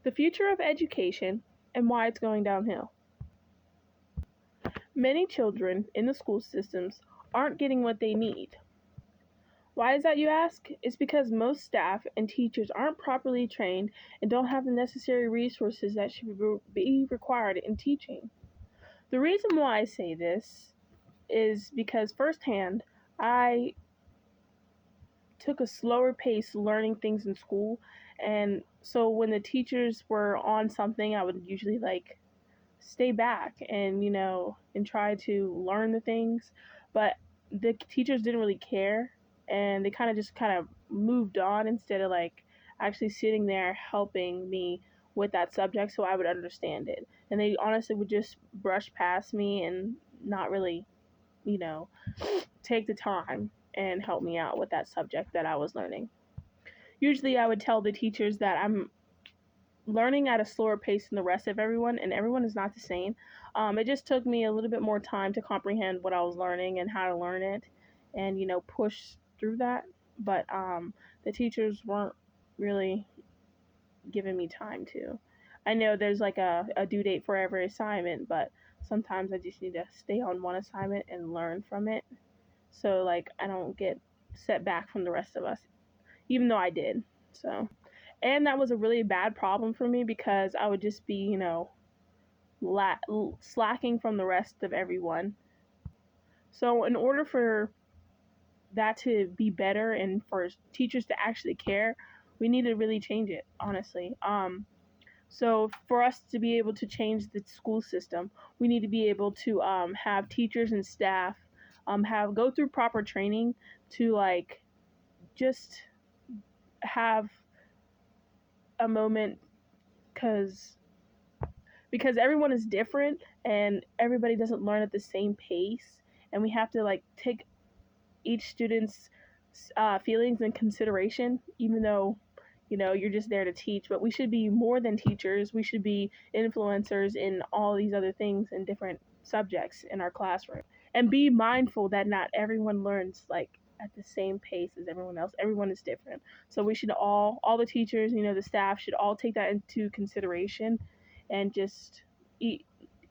The future of education and why it's going downhill. Many children in the school systems aren't getting what they need. Why is that, you ask? It's because most staff and teachers aren't properly trained and don't have the necessary resources that should be required in teaching. The reason why I say this is because firsthand, I took a slower pace learning things in school. And so when the teachers were on something, I would usually stay back and and try to learn the things, but the teachers didn't really care, and they kind of moved on instead of actually sitting there helping me with that subject so I would understand it. And they honestly would just brush past me and not really you know take the time and help me out with that subject that I was learning. Usually I would tell the teachers that I'm learning at a slower pace than the rest of everyone, and everyone is not the same. It just took me a little bit more time to comprehend what I was learning and how to learn it, and push through that. But the teachers weren't really giving me time to. I know there's a due date for every assignment, but sometimes I just need to stay on one assignment and learn from it, so I don't get set back from the rest of us, even though I did. So, and that was a really bad problem for me because I would just be, slacking from the rest of everyone. So, in order for that to be better and for teachers to actually care, we need to really change it, honestly. So, for us to be able to change the school system, we need to be able to have teachers and staff have go through proper training to just have a moment, because everyone is different and everybody doesn't learn at the same pace, and we have to take each student's feelings in consideration, even though you're just there to teach. But we should be more than teachers. We should be influencers in all these other things and different subjects in our classroom, and be mindful that not everyone learns at the same pace as everyone else. Everyone is different, so we should all the teachers, the staff should all take that into consideration, and just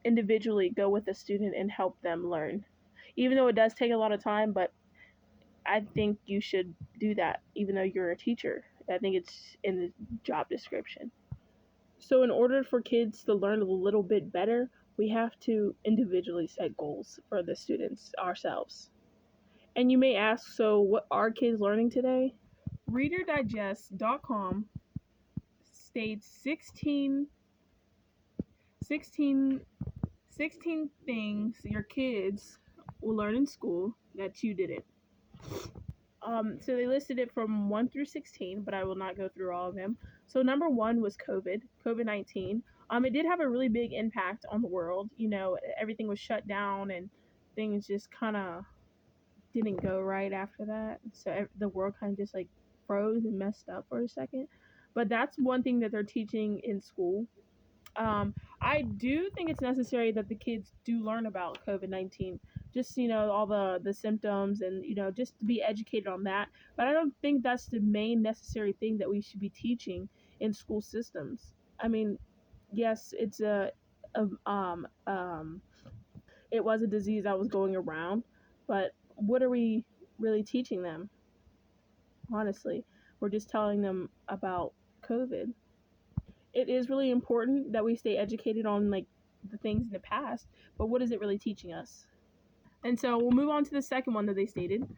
individually go with the student and help them learn, even though it does take a lot of time. But I think you should do that even though you're a teacher. I think it's in the job description. So, in order for kids to learn a little bit better, we have to individually set goals for the students ourselves. And you may ask, so what are kids learning today? ReaderDigest.com states 16 things your kids will learn in school that you didn't. So they listed it from 1 through 16, but I will not go through all of them. So number one was COVID-19. It did have a really big impact on the world. Everything was shut down and things just kind of didn't go right after that. So the world kind of just froze and messed up for a second. But that's one thing that they're teaching in school. I do think it's necessary that the kids do learn about COVID-19, just all the symptoms, and just to be educated on that. But I don't think that's the main necessary thing that we should be teaching in school systems. I mean, yes, a it was a disease that was going around, but what are we really teaching them? Honestly, we're just telling them about COVID. It is really important that we stay educated on the things in the past, but what is it really teaching us? And so we'll move on to the second one that they stated.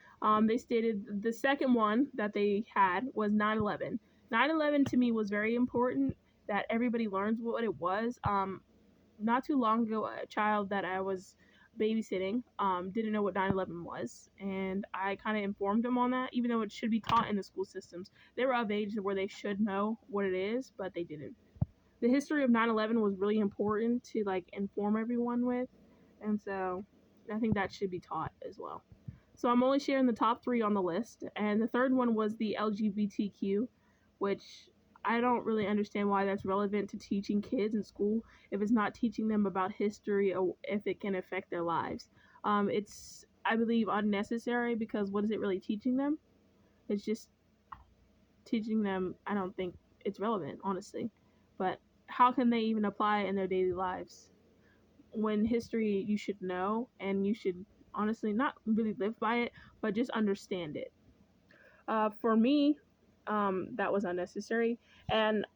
They stated the second one that they had was 9/11. 9/11 to me was very important that everybody learns what it was. Not too long ago, a child that I was babysitting didn't know what 9/11 was, and I kind of informed them on that, even though it should be taught in the school systems. They were of age where they should know what it is, but they didn't. The history of 9/11 was really important to inform everyone with, and so I think that should be taught as well. So I'm only sharing the top 3 on the list, and the third one was the LGBTQ, which I don't really understand why that's relevant to teaching kids in school if it's not teaching them about history or if it can affect their lives. It's, I believe, unnecessary, because what is it really teaching them? It's just teaching them. I don't think it's relevant, honestly. but how can they even apply it in their daily lives? When history you should know, and you should honestly not really live by it, but just understand it. For me, that was unnecessary, and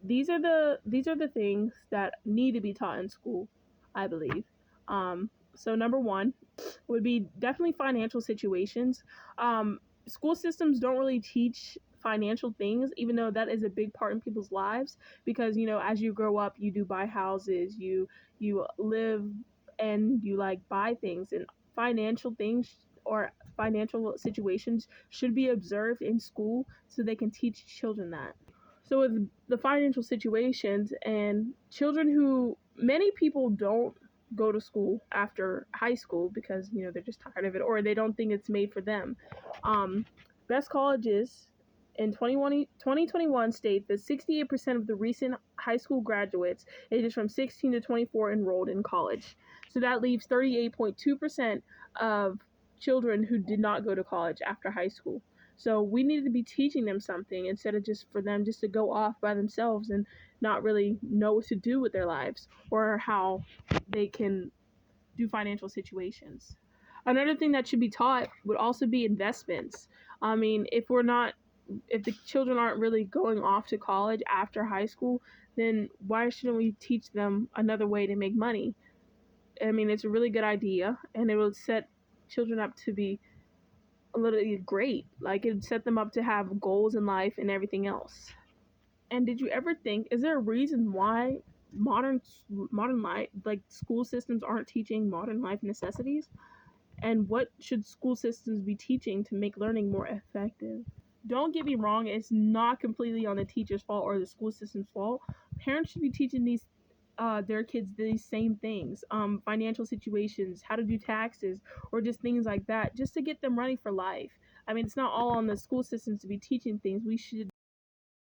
these are the things that need to be taught in school, I believe. So number one would be definitely financial situations. School systems don't really teach financial things, even though that is a big part in people's lives. Because as you grow up, you do buy houses, you live, and you like buy things, and financial things or financial situations should be observed in school so they can teach children that. So with the financial situations and children who many people don't go to school after high school because they're just tired of it or they don't think it's made for them. Um, Best colleges in 2021 state that 68% of the recent high school graduates ages from 16 to 24 enrolled in college. So that leaves 38.2% of children who did not go to college after high school. So we need to be teaching them something instead of just for them just to go off by themselves and not really know what to do with their lives or how they can do financial situations. Another thing that should be taught would also be investments. I mean, if the children aren't really going off to college after high school, then why shouldn't we teach them another way to make money? I mean, it's a really good idea, and it will set children up to be literally great. Like it set them up to have goals in life and everything else. And did you ever think, is there a reason why modern life, like school systems, aren't teaching modern life necessities? And what should school systems be teaching to make learning more effective? Don't get me wrong, it's not completely on the teacher's fault or the school system's fault. Parents should be teaching their kids these same things, financial situations, how to do taxes, or just things like that, just to get them ready for life. I mean, it's not all on the school systems to be teaching things. We should